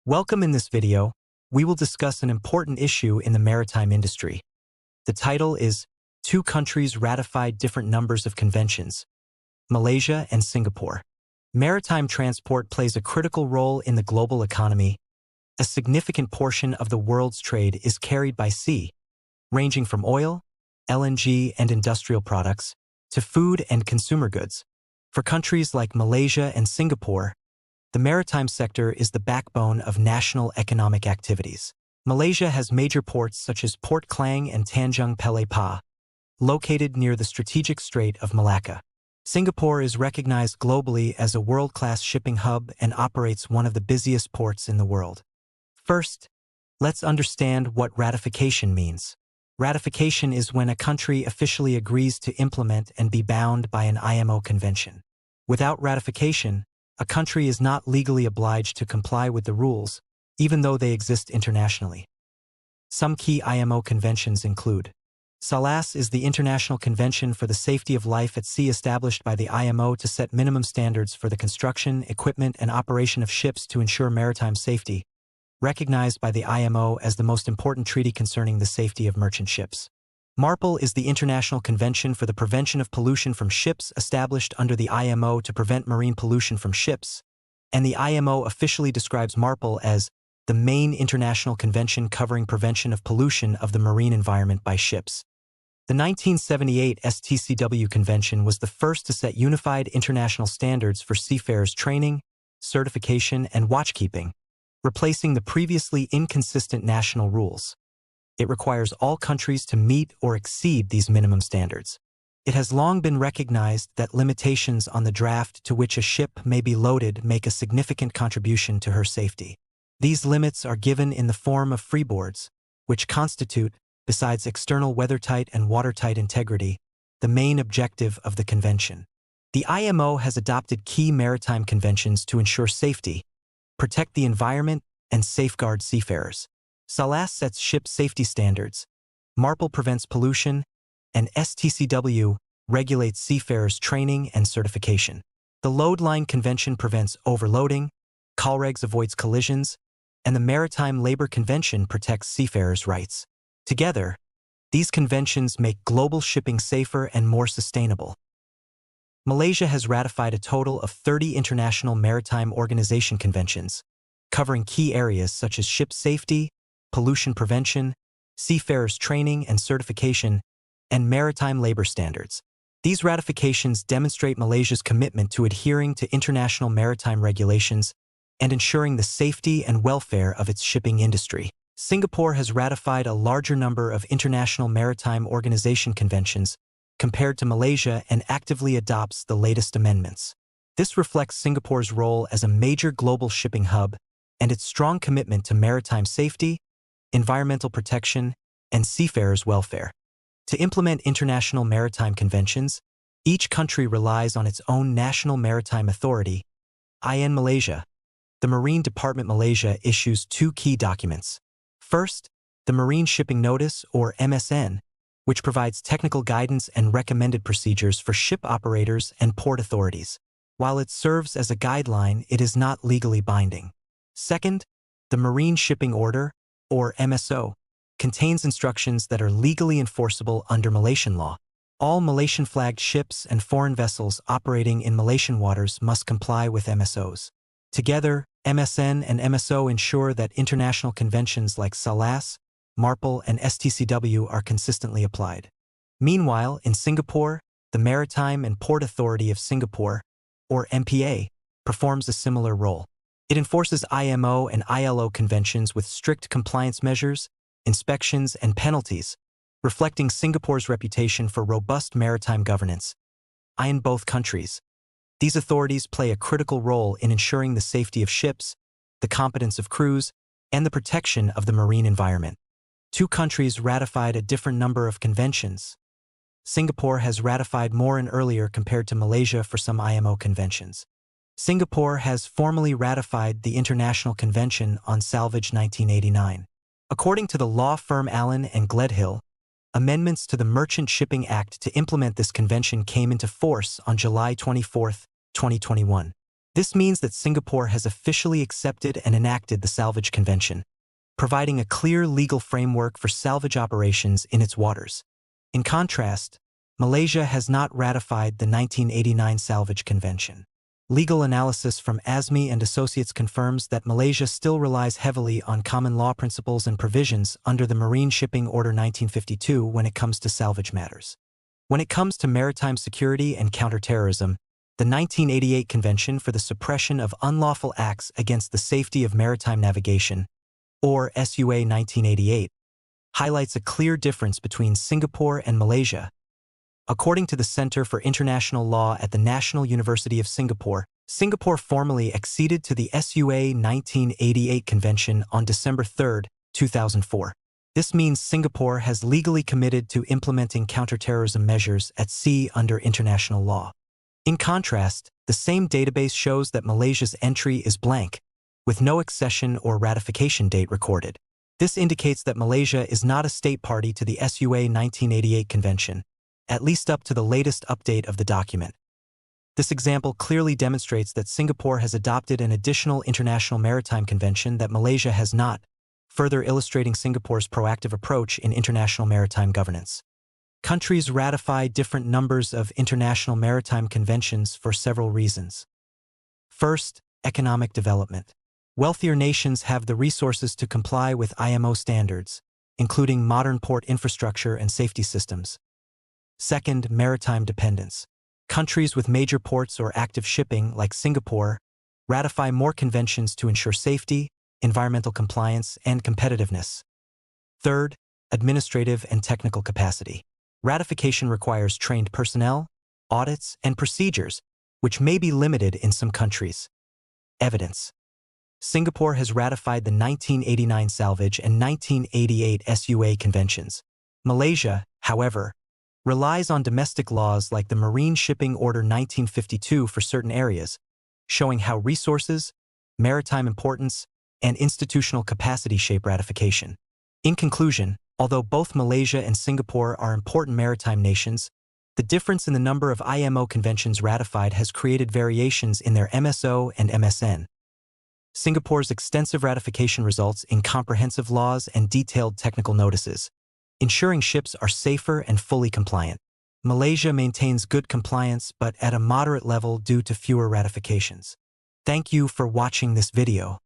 Welcome. In this video, we will discuss an important issue in the maritime industry. The title is Two Countries Ratified Different Numbers of Conventions, Malaysia and Singapore. Maritime transport plays a critical role in the global economy. A significant portion of the world's trade is carried by sea, ranging from oil, LNG and industrial products, to food and consumer goods. For countries like Malaysia and Singapore, the maritime sector is the backbone of national economic activities. Malaysia has major ports such as Port Klang and Tanjung Pelepah, located near the strategic Strait of Malacca. Singapore is recognized globally as a world-class shipping hub and operates one of the busiest ports in the world. First, let's understand what ratification means. Ratification is when a country officially agrees to implement and be bound by an IMO convention. Without ratification, a country is not legally obliged to comply with the rules, even though they exist internationally. Some key IMO conventions include: SALAS is the International Convention for the Safety of Life at Sea, established by the IMO to set minimum standards for the construction, equipment, and operation of ships to ensure maritime safety, recognized by the IMO as the most important treaty concerning the safety of merchant ships. MARPOL is the International Convention for the Prevention of Pollution from Ships, established under the IMO to prevent marine pollution from ships, and the IMO officially describes MARPOL as the main international convention covering prevention of pollution of the marine environment by ships. The 1978 STCW Convention was the first to set unified international standards for seafarers' training, certification, and watchkeeping, replacing the previously inconsistent national rules. It requires all countries to meet or exceed these minimum standards. It has long been recognized that limitations on the draft to which a ship may be loaded make a significant contribution to her safety. These limits are given in the form of freeboards, which constitute, besides external weathertight and watertight integrity, the main objective of the convention. The IMO has adopted key maritime conventions to ensure safety, protect the environment, and safeguard seafarers. SALAS sets ship safety standards, MARPOL prevents pollution, and STCW regulates seafarers' training and certification. The Load Line Convention prevents overloading, CALREGS avoids collisions, and the Maritime Labor Convention protects seafarers' rights. Together, these conventions make global shipping safer and more sustainable. Malaysia has ratified a total of 30 International Maritime Organization conventions, covering key areas such as ship safety, pollution prevention, seafarers' training and certification, and maritime labor standards. These ratifications demonstrate Malaysia's commitment to adhering to international maritime regulations and ensuring the safety and welfare of its shipping industry. Singapore has ratified a larger number of International Maritime Organization conventions compared to Malaysia and actively adopts the latest amendments. This reflects Singapore's role as a major global shipping hub and its strong commitment to maritime safety, environmental protection, and seafarers' welfare. To implement international maritime conventions, each country relies on its own National Maritime Authority, IN Malaysia. The Marine Department Malaysia issues two key documents. First, the Marine Shipping Notice, or MSN, which provides technical guidance and recommended procedures for ship operators and port authorities. While it serves as a guideline, it is not legally binding. Second, the Marine Shipping Order, or MSO, contains instructions that are legally enforceable under Malaysian law. All Malaysian-flagged ships and foreign vessels operating in Malaysian waters must comply with MSOs. Together, MSN and MSO ensure that international conventions like SALAS, MARPOL, and STCW are consistently applied. Meanwhile, in Singapore, the Maritime and Port Authority of Singapore, or MPA, performs a similar role. It enforces IMO and ILO conventions with strict compliance measures, inspections, and penalties, reflecting Singapore's reputation for robust maritime governance. In both countries, these authorities play a critical role in ensuring the safety of ships, the competence of crews, and the protection of the marine environment. Two countries ratified a different number of conventions. Singapore has ratified more and earlier compared to Malaysia for some IMO conventions. Singapore has formally ratified the International Convention on Salvage 1989. According to the law firm Allen and Gledhill, amendments to the Merchant Shipping Act to implement this convention came into force on July 24, 2021. This means that Singapore has officially accepted and enacted the Salvage Convention, providing a clear legal framework for salvage operations in its waters. In contrast, Malaysia has not ratified the 1989 Salvage Convention. Legal analysis from ASME and Associates confirms that Malaysia still relies heavily on common law principles and provisions under the Marine Shipping Order 1952 when it comes to salvage matters. When it comes to maritime security and counterterrorism, the 1988 Convention for the Suppression of Unlawful Acts Against the Safety of Maritime Navigation, or SUA 1988, highlights a clear difference between Singapore and Malaysia. According to the Center for International Law at the National University of Singapore, Singapore formally acceded to the SUA 1988 Convention on December 3, 2004. This means Singapore has legally committed to implementing counterterrorism measures at sea under international law. In contrast, the same database shows that Malaysia's entry is blank, with no accession or ratification date recorded. This indicates that Malaysia is not a state party to the SUA 1988 Convention, at least up to the latest update of the document. This example clearly demonstrates that Singapore has adopted an additional international maritime convention that Malaysia has not, further illustrating Singapore's proactive approach in international maritime governance. Countries ratify different numbers of international maritime conventions for several reasons. First, economic development. Wealthier nations have the resources to comply with IMO standards, including modern port infrastructure and safety systems. Second, maritime dependence. Countries with major ports or active shipping, like Singapore, ratify more conventions to ensure safety, environmental compliance, and competitiveness. Third, administrative and technical capacity. Ratification requires trained personnel, audits, and procedures, which may be limited in some countries. Evidence. Singapore has ratified the 1989 Salvage and 1988 SUA conventions. Malaysia, however, relies on domestic laws like the Marine Shipping Order 1952 for certain areas, showing how resources, maritime importance, and institutional capacity shape ratification. In conclusion, although both Malaysia and Singapore are important maritime nations, the difference in the number of IMO conventions ratified has created variations in their MSO and MSN. Singapore's extensive ratification results in comprehensive laws and detailed technical notices, ensuring ships are safer and fully compliant. Malaysia maintains good compliance but at a moderate level due to fewer ratifications. Thank you for watching this video.